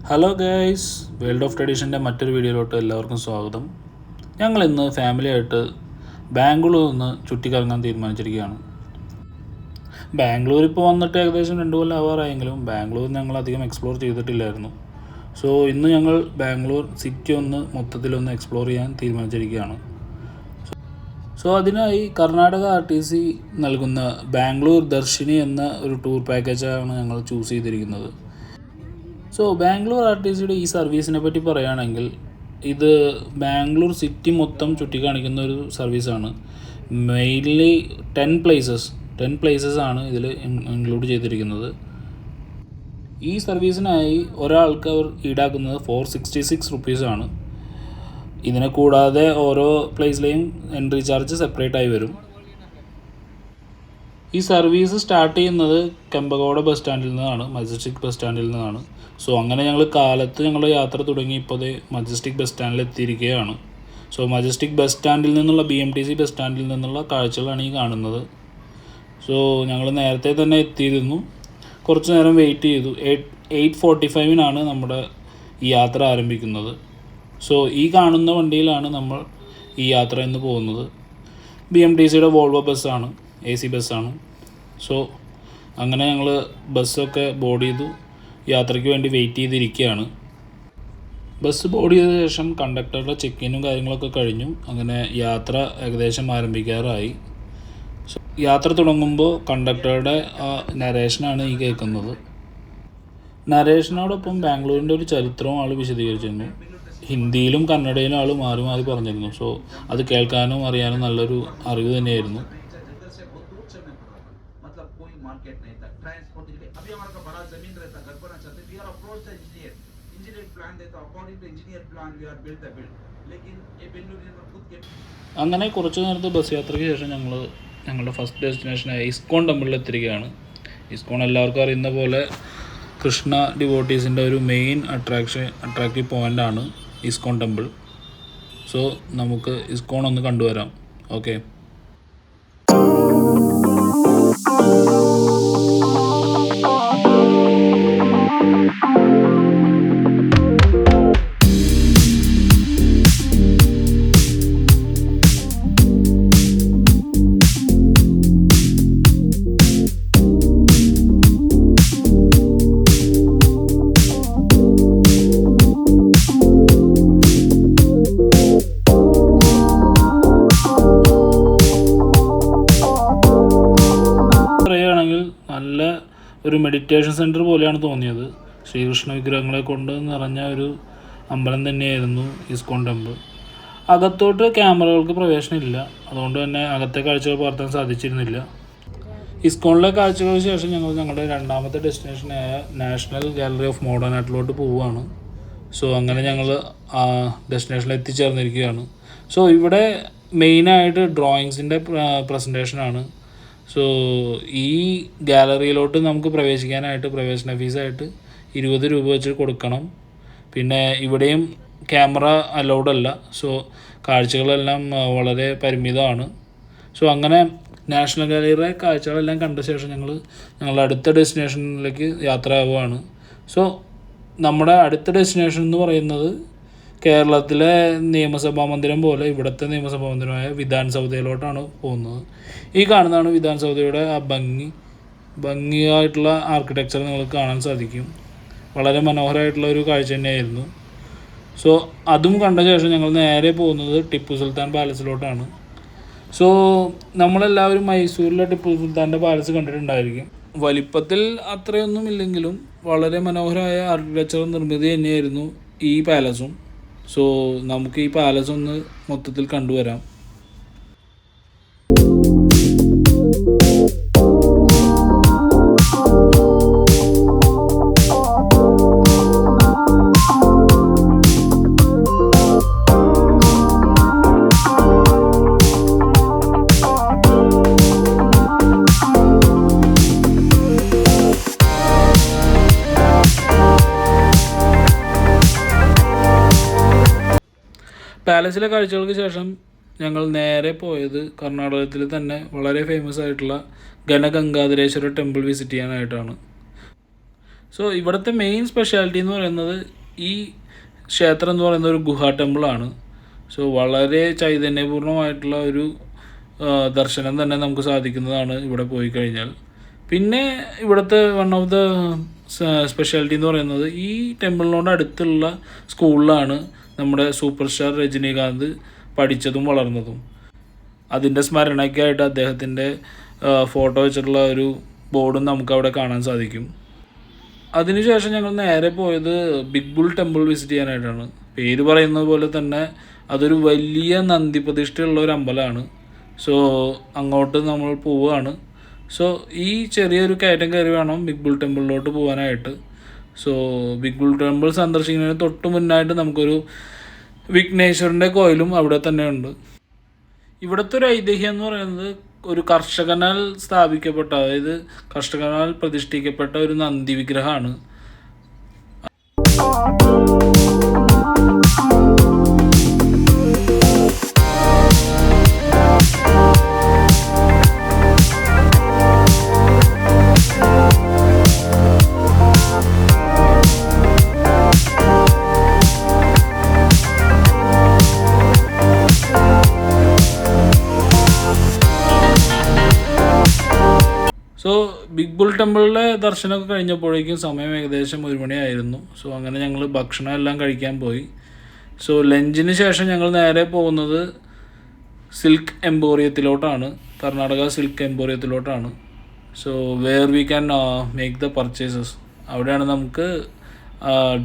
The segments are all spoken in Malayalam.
ഹലോ ഗൈസ്, വേൾഡ് ഓഫ് ട്രഡീഷൻ്റെ മറ്റൊരു വീഡിയോയിലോട്ട് എല്ലാവർക്കും സ്വാഗതം. ഞങ്ങൾ ഇന്ന് ഫാമിലിയായിട്ട് ബാംഗ്ലൂർ നിന്ന് ചുറ്റിക്കറങ്ങാൻ തീരുമാനിച്ചിരിക്കുകയാണ്. ബാംഗ്ലൂർ ഇപ്പോൾ വന്നിട്ട് ഏകദേശം 2 കൊല്ലം ആവാറായെങ്കിലും ബാംഗ്ലൂർ ഞങ്ങൾ അധികം എക്സ്പ്ലോർ ചെയ്തിട്ടില്ലായിരുന്നു. സോ ഇന്ന് ഞങ്ങൾ ബാംഗ്ലൂർ സിറ്റി മൊത്തത്തിലൊന്ന് എക്സ്പ്ലോർ ചെയ്യാൻ തീരുമാനിച്ചിരിക്കുകയാണ്. സോ അതിനായി കർണാടക RTC നൽകുന്ന ബാംഗ്ലൂർ ദർശിനി എന്ന ഒരു ടൂർ പാക്കേജാണ് ഞങ്ങൾ ചൂസ് ചെയ്തിരിക്കുന്നത്. സോ ബാംഗ്ലൂർ RTCയുടെ ഈ സർവീസിനെ പറ്റി പറയുകയാണെങ്കിൽ ഇത് ബാംഗ്ലൂർ സിറ്റി മൊത്തം ചുറ്റിക്കാണിക്കുന്ന ഒരു സർവീസാണ്. മെയിൻലി 10 പ്ലേസസ് ആണ് ഇതിൽ ഇൻക്ലൂഡ് ചെയ്തിരിക്കുന്നത്. ഈ സർവീസിനായി ഒരാൾക്ക് അവർ ഈടാക്കുന്നത് 466 റുപ്പീസാണ്. ഇതിനെ കൂടാതെ ഓരോ പ്ലേസിലെയും എൻട്രി ചാർജ് സെപ്പറേറ്റ് ആയി വരും. ഈ സർവീസ് സ്റ്റാർട്ട് ചെയ്യുന്നത് കെമ്പഗോഡ ബസ് സ്റ്റാൻഡിൽ നിന്നാണ്, മജസ്റ്റിക് ബസ് സ്റ്റാൻഡിൽ നിന്നാണ്. സോ അങ്ങനെ ഞങ്ങൾ കാലത്ത് ഞങ്ങളുടെ യാത്ര തുടങ്ങി ഇപ്പോൾ മജസ്റ്റിക് ബസ് സ്റ്റാൻഡിൽ എത്തിയിരിക്കുകയാണ്. സോ മജസ്റ്റിക് ബസ് സ്റ്റാൻഡിൽ നിന്നുള്ള BMTC ബസ് സ്റ്റാൻഡിൽ നിന്നുള്ള കാഴ്ചകളാണ് ഈ കാണുന്നത്. സോ ഞങ്ങൾ നേരത്തെ തന്നെ എത്തിയിരുന്നു, കുറച്ച് നേരം വെയിറ്റ് ചെയ്തു. 8:45 നമ്മുടെ ഈ യാത്ര ആരംഭിക്കുന്നത്. സോ ഈ കാണുന്ന വണ്ടിയിലാണ് നമ്മൾ ഈ യാത്ര ഇന്ന് പോകുന്നത്. BMTCയുടെ വോൾവോ ബസ്സാണ്, AC ബസ്സാണ്. സോ അങ്ങനെ ഞങ്ങൾ ബസ്സൊക്കെ ബോർഡ് ചെയ്തു, യാത്രയ്ക്ക് വേണ്ടി വെയിറ്റ് ചെയ്തിരിക്കുകയാണ്. ബസ് ബോർഡ് ചെയ്ത ശേഷം കണ്ടക്ടറുടെ ചെക്കിനും കാര്യങ്ങളൊക്കെ കഴിഞ്ഞു. അങ്ങനെ യാത്ര ഏകദേശം ആരംഭിക്കാറായി. യാത്ര തുടങ്ങുമ്പോൾ കണ്ടക്ടറുടെ നരേഷനാണ് ഈ കേൾക്കുന്നത്. നരേഷനോടൊപ്പം ബാംഗ്ലൂരിൻ്റെ ഒരു ചരിത്രവും ആൾ വിശദീകരിച്ചിരുന്നു. ഹിന്ദിയിലും കന്നഡയിലും ആൾ മാറി മാറി പറഞ്ഞിരുന്നു. സോ അത് കേൾക്കാനും അറിയാനും നല്ലൊരു അറിവ് തന്നെയായിരുന്നു. അങ്ങനെ കുറച്ച് നേരത്തെ ബസ് യാത്രയ്ക്ക് ശേഷം ഞങ്ങളുടെ ഫസ്റ്റ് ഡെസ്റ്റിനേഷനായ ഇസ്കോൺ ടെമ്പിളിൽ എത്തിയിരിക്കുകയാണ്. ഇസ്കോൺ എല്ലാവർക്കും അറിയുന്ന പോലെ കൃഷ്ണ ഡിവോട്ടീസിൻ്റെ ഒരു മെയിൻ അട്രാക്റ്റീവ് പോയിൻ്റാണ് ഇസ്കോൺ ടെമ്പിൾ. സോ നമുക്ക് ഇസ്കോൺ ഒന്ന് കണ്ടുവരാം. ഓക്കെ. നല്ല ഒരു മെഡിറ്റേഷൻ സെൻറ്റർ പോലെയാണ് തോന്നിയത്. ശ്രീകൃഷ്ണ വിഗ്രഹങ്ങളെ കൊണ്ട് നിറഞ്ഞ ഒരു അമ്പലം തന്നെയായിരുന്നു ഇസ്കോൺ ടെമ്പിൾ. അകത്തോട്ട് ക്യാമറകൾക്ക് പ്രവേശനമില്ല, അതുകൊണ്ട് തന്നെ അകത്തെ കാഴ്ചകൾ പകർത്താൻ സാധിച്ചിരുന്നില്ല. ഇസ്കോണിലെ കാഴ്ചകൾക്ക് ശേഷം ഞങ്ങളുടെ രണ്ടാമത്തെ ഡെസ്റ്റിനേഷനായ നാഷണൽ ഗാലറി ഓഫ് മോഡേൺ ആർട്ടിലോട്ട് പോവുകയാണ്. സോ അങ്ങനെ ഞങ്ങൾ ആ ഡെസ്റ്റിനേഷനിൽ എത്തിച്ചേർന്നിരിക്കുകയാണ്. സോ ഇവിടെ മെയിനായിട്ട് ഡ്രോയിങ്സിൻ്റെ പ്രസൻറ്റേഷനാണ്. സോ ഈ ഗാലറിയിലോട്ട് നമുക്ക് പ്രവേശിക്കാനായിട്ട് പ്രവേശന ഫീസായിട്ട് 20 രൂപ വെച്ച് കൊടുക്കണം. പിന്നെ ഇവിടെയും ക്യാമറ അലൗഡ് അല്ല. സോ കാഴ്ചകളെല്ലാം വളരെ പരിമിതമാണ്. സോ അങ്ങനെ നാഷണൽ ഗാലറിയുടെ കാഴ്ചകളെല്ലാം കണ്ട ശേഷം ഞങ്ങളുടെ അടുത്ത ഡെസ്റ്റിനേഷനിലേക്ക് യാത്ര ആവുകയാണ്. സോ നമ്മുടെ അടുത്ത ഡെസ്റ്റിനേഷൻ എന്ന് പറയുന്നത് കേരളത്തിലെ നിയമസഭാ മന്ദിരം പോലെ ഇവിടുത്തെ നിയമസഭാ മന്ദിരമായ വിധാൻ സൗധയിലോട്ടാണ് പോകുന്നത്. ഈ കാണുന്നതാണ് വിധാൻ സൗധയുടെ ആ ഭംഗിയായിട്ടുള്ള ആർക്കിടെക്ചർ നിങ്ങൾക്ക് കാണാൻ സാധിക്കും. വളരെ മനോഹരമായിട്ടുള്ള ഒരു കാഴ്ച തന്നെയായിരുന്നു. സോ അതും കണ്ട ശേഷം ഞങ്ങൾ നേരെ പോകുന്നത് ടിപ്പു സുൽത്താൻ പാലസിലോട്ടാണ്. സോ നമ്മളെല്ലാവരും മൈസൂരിലെ ടിപ്പു സുൽത്താൻ്റെ പാലസ് കണ്ടിട്ടുണ്ടായിരിക്കും. വലിപ്പത്തിൽ അത്രയൊന്നും ഇല്ലെങ്കിലും വളരെ മനോഹരമായ ആർക്കിടെക്ചർ നിർമ്മിതി തന്നെയായിരുന്നു ഈ പാലസും. സോ നമുക്ക് ഈ പാലസ് ഒന്ന് മൊത്തത്തിൽ കണ്ടുവരാം. പാലസിലെ കാഴ്ചകൾക്ക് ശേഷം ഞങ്ങൾ നേരെ പോയത് കർണാടകത്തിൽ തന്നെ വളരെ ഫേമസ് ആയിട്ടുള്ള ഗണഗംഗാധരേശ്വര ടെമ്പിൾ വിസിറ്റ് ചെയ്യാനായിട്ടാണ്. സോ ഇവിടുത്തെ മെയിൻ സ്പെഷ്യാലിറ്റി എന്ന് പറയുന്നത് ഈ ക്ഷേത്രം എന്ന് പറയുന്ന ഒരു ഗുഹാ ടെമ്പിളാണ്. സോ വളരെ ചൈതന്യപൂർണ്ണമായിട്ടുള്ള ഒരു ദർശനം തന്നെ നമുക്ക് സാധിക്കുന്നതാണ് ഇവിടെ പോയി കഴിഞ്ഞാൽ. പിന്നെ ഇവിടുത്തെ വൺ ഓഫ് ദ സ്പെഷ്യാലിറ്റി എന്ന് പറയുന്നത് ഈ ടെമ്പിളിനോട് അടുത്തുള്ള സ്കൂളിലാണ് നമ്മുടെ സൂപ്പർ സ്റ്റാർ രജനീകാന്ത് പഠിച്ചതും വളർന്നതും. അതിൻ്റെ സ്മരണയ്ക്കായിട്ട് അദ്ദേഹത്തിൻ്റെ ഫോട്ടോ വെച്ചിട്ടുള്ള ഒരു ബോർഡും നമുക്കവിടെ കാണാൻ സാധിക്കും. അതിനുശേഷം ഞങ്ങൾ നേരെ പോയത് ബിഗ് ബുൾ ടെമ്പിൾ വിസിറ്റ് ചെയ്യാനായിട്ടാണ്. പേര് പറയുന്നത് പോലെ തന്നെ അതൊരു വലിയ നന്ദി പ്രതിഷ്ഠയുള്ള ഒരു അമ്പലമാണ്. സോ അങ്ങോട്ട് നമ്മൾ പോവുകയാണ്. സോ ഈ ചെറിയൊരു കയറ്റം കയറി വേണം ബിഗ് ബുൾ ടെമ്പിളിലോട്ട് പോകാനായിട്ട്. സോ ബിഗ് ബുൾ ടെമ്പിൾ സന്ദർശിക്കുന്നതിന് തൊട്ട് മുന്നായിട്ട് നമുക്കൊരു വിഘ്നേശ്വരൻ്റെ കോയിലും അവിടെ തന്നെ ഉണ്ട്. ഇവിടുത്തെ ഒരു ഐതിഹ്യം എന്ന് പറയുന്നത് ഒരു കർഷകനാൽ സ്ഥാപിക്കപ്പെട്ട, അതായത് കർഷകനാൽ പ്രതിഷ്ഠിക്കപ്പെട്ട ഒരു നന്ദി വിഗ്രഹമാണ്. സോ ബിഗ് ബുൾ ടെമ്പിളിലെ ദർശനമൊക്കെ കഴിഞ്ഞപ്പോഴേക്കും സമയം ഏകദേശം 1 മണിയായിരുന്നു. സോ അങ്ങനെ ഞങ്ങൾ ഭക്ഷണം എല്ലാം കഴിക്കാൻ പോയി. സോ ലഞ്ചിന് ശേഷം ഞങ്ങൾ നേരെ പോകുന്നത് സിൽക്ക് എംപോറിയത്തിലോട്ടാണ്, കർണാടക സിൽക്ക് എംപോറിയത്തിലോട്ടാണ്. So where we can make the purchases. അവിടെയാണ് നമുക്ക്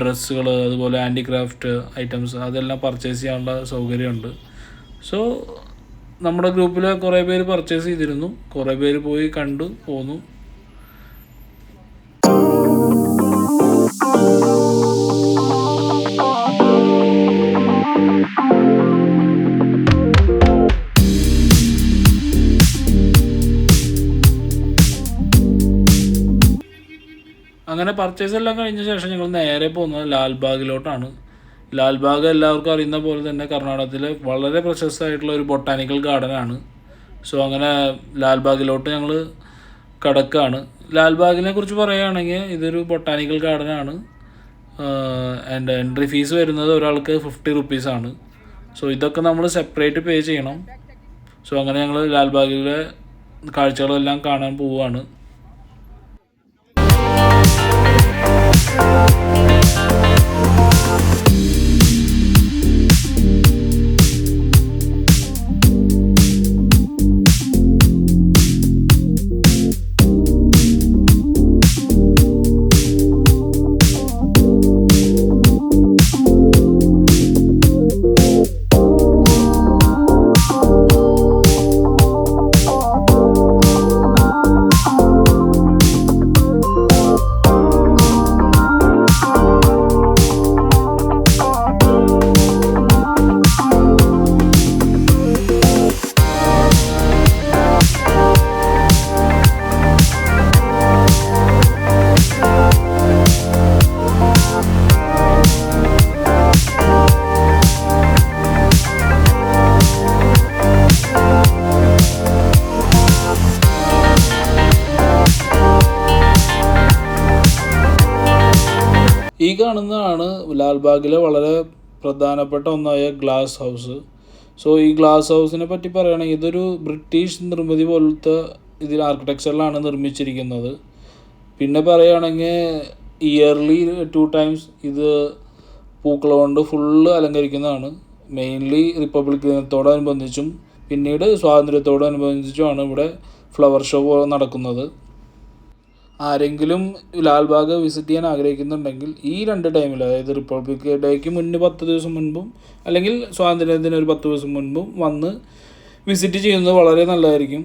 ഡ്രസ്സുകൾ, അതുപോലെ ഹാൻഡിക്രാഫ്റ്റ് ഐറ്റംസ് അതെല്ലാം പർച്ചേസ് ചെയ്യാനുള്ള സൗകര്യമുണ്ട്. സോ നമ്മുടെ ഗ്രൂപ്പിൽ കുറേ പേര് പർച്ചേസ് ചെയ്തിരുന്നു, കുറേ പേര് പോയി കണ്ടു പോന്നു. അങ്ങനെ പർച്ചേസ് എല്ലാം കഴിഞ്ഞ ശേഷം ഞങ്ങൾ നേരെ പോകുന്നത് ലാൽബാഗിലോട്ടാണ്. ലാൽബാഗ് എല്ലാവർക്കും അറിയുന്ന പോലെ തന്നെ കർണാടകത്തിലെ വളരെ പ്രശസ്തമായിട്ടുള്ള ഒരു ബൊട്ടാനിക്കൽ ഗാർഡനാണ്. സോ അങ്ങനെ ലാൽബാഗിലോട്ട് ഞങ്ങൾ കടക്കുകയാണ്. ലാൽബാഗിനെ കുറിച്ച് പറയുകയാണെങ്കിൽ ഇതൊരു ബൊട്ടാനിക്കൽ ഗാർഡനാണ്. ആൻഡ് എൻട്രി ഫീസ് വരുന്നത് ഒരാൾക്ക് 50 റുപ്പീസാണ്. സോ ഇതൊക്കെ നമ്മൾ സെപ്പറേറ്റ് പേ ചെയ്യണം. സോ അങ്ങനെ ഞങ്ങൾ ലാൽബാഗിലെ കാഴ്ചകളെല്ലാം കാണാൻ പോവുകയാണ്. ഈ കാണുന്നതാണ് ലാൽബാഗിലെ വളരെ പ്രധാനപ്പെട്ട ഒന്നായ ഗ്ലാസ് ഹൗസ്. സോ ഈ ഗ്ലാസ് ഹൗസിനെ പറ്റി പറയുകയാണെങ്കിൽ ഇതൊരു ബ്രിട്ടീഷ് നിർമ്മിതി പോലത്തെ ഇതിൽ ആർക്കിടെക്ചറിലാണ് നിർമ്മിച്ചിരിക്കുന്നത്. പിന്നെ പറയുകയാണെങ്കിൽ ഇയർലി 2 ടൈംസ് ഇത് പൂക്കൾ കൊണ്ട് ഫുള്ള് അലങ്കരിക്കുന്നതാണ്. മെയിൻലി റിപ്പബ്ലിക് ദിനത്തോടനുബന്ധിച്ചും പിന്നീട് സ്വാതന്ത്ര്യത്തോടനുബന്ധിച്ചുമാണ് ഇവിടെ ഫ്ലവർ ഷോ നടക്കുന്നത്. ആരെങ്കിലും ലാൽബാഗ് വിസിറ്റ് ചെയ്യാൻ ആഗ്രഹിക്കുന്നുണ്ടെങ്കിൽ ഈ 2 ടൈമിൽ, അതായത് റിപ്പബ്ലിക് ഡേക്ക് മുന്നേ 10 ദിവസം മുൻപും അല്ലെങ്കിൽ സ്വാതന്ത്ര്യത്തിന് ഒരു 10 ദിവസം മുൻപും വന്ന് വിസിറ്റ് ചെയ്യുന്നത് വളരെ നല്ലതായിരിക്കും.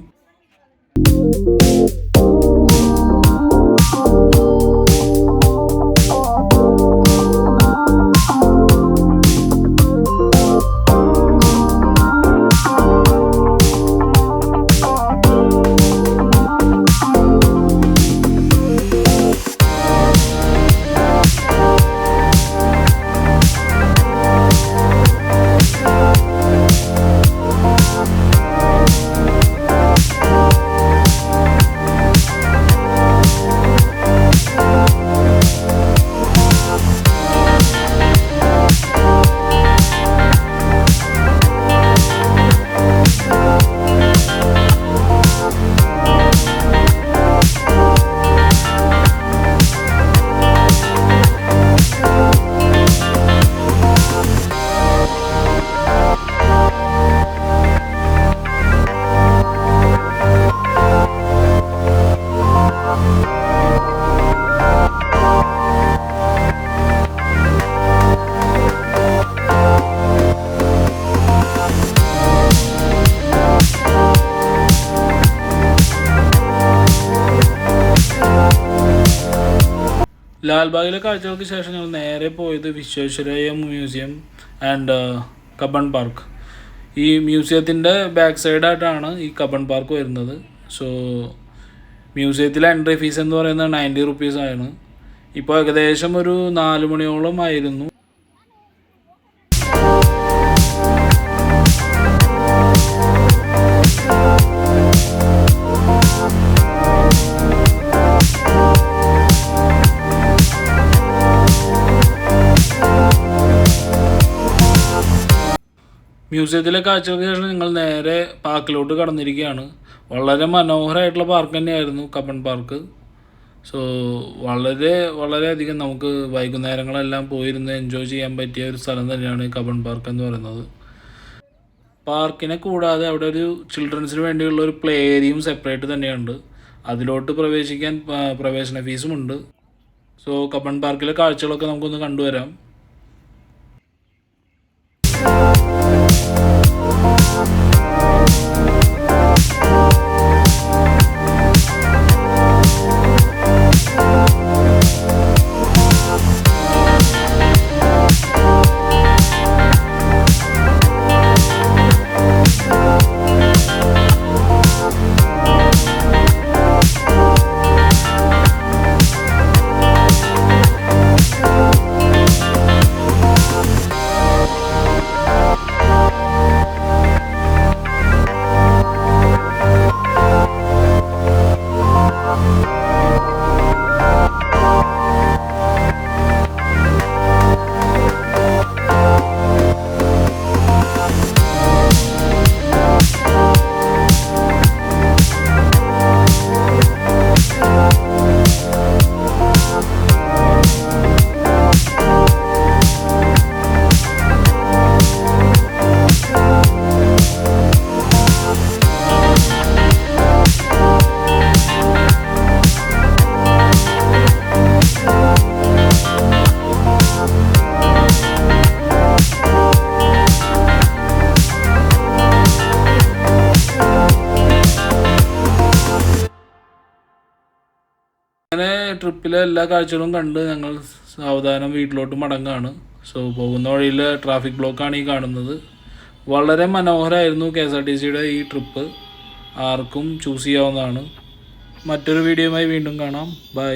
ലാൽബാഗിലെ കാഴ്ചകൾക്ക് ശേഷം ഞങ്ങൾ നേരെ പോയത് Visvesvaraya museum and Cubbon park. ഈ മ്യൂസിയത്തിൻ്റെ ബാക്ക് സൈഡായിട്ടാണ് ഈ കബൺ പാർക്ക് വരുന്നത്. സോ മ്യൂസിയത്തിലെ എൻട്രി ഫീസ് എന്ന് പറയുന്നത് 90 റുപ്പീസ് ആണ്. ഇപ്പോൾ ഏകദേശം ഒരു 4 മണിയോളം ആയിരുന്നു. മ്യൂസിയത്തിലെ കാഴ്ചകൾക്ക് ശേഷം നിങ്ങൾ നേരെ പാർക്കിലോട്ട് കടന്നിരിക്കുകയാണ്. വളരെ മനോഹരമായിട്ടുള്ള പാർക്ക് തന്നെയായിരുന്നു കബൺ പാർക്ക്. സോ വളരെയധികം നമുക്ക് വൈകുന്നേരങ്ങളെല്ലാം പോയിരുന്ന് എൻജോയ് ചെയ്യാൻ പറ്റിയ ഒരു സ്ഥലം തന്നെയാണ് കബൺ പാർക്ക് എന്ന് പറയുന്നത്. പാർക്കിനെ കൂടാതെ അവിടെ ഒരു ചിൽഡ്രൻസിന് വേണ്ടിയുള്ള ഒരു പ്ലേ ഏരിയയും സെപ്പറേറ്റ് തന്നെയുണ്ട്. അതിലോട്ട് പ്രവേശിക്കാൻ പ്രവേശന ഫീസുമുണ്ട്. സോ കബൺ പാർക്കിലെ കാഴ്ചകളൊക്കെ നമുക്കൊന്ന് കണ്ടുവരാം. അങ്ങനെ ട്രിപ്പിലെ എല്ലാ കാഴ്ചകളും കണ്ട് ഞങ്ങൾ സാവധാനം വീട്ടിലോട്ട് മടങ്ങാണ്. സോ പോകുന്ന വഴിയിൽ ട്രാഫിക് ബ്ലോക്കാണ് ഈ കാണുന്നത്. വളരെ മനോഹരമായിരുന്നു KSRTCയുടെ ഈ ട്രിപ്പ്. ആർക്കും ചൂസ് ചെയ്യാവുന്നതാണ്. മറ്റൊരു വീഡിയോയുമായി വീണ്ടും കാണാം. ബൈ.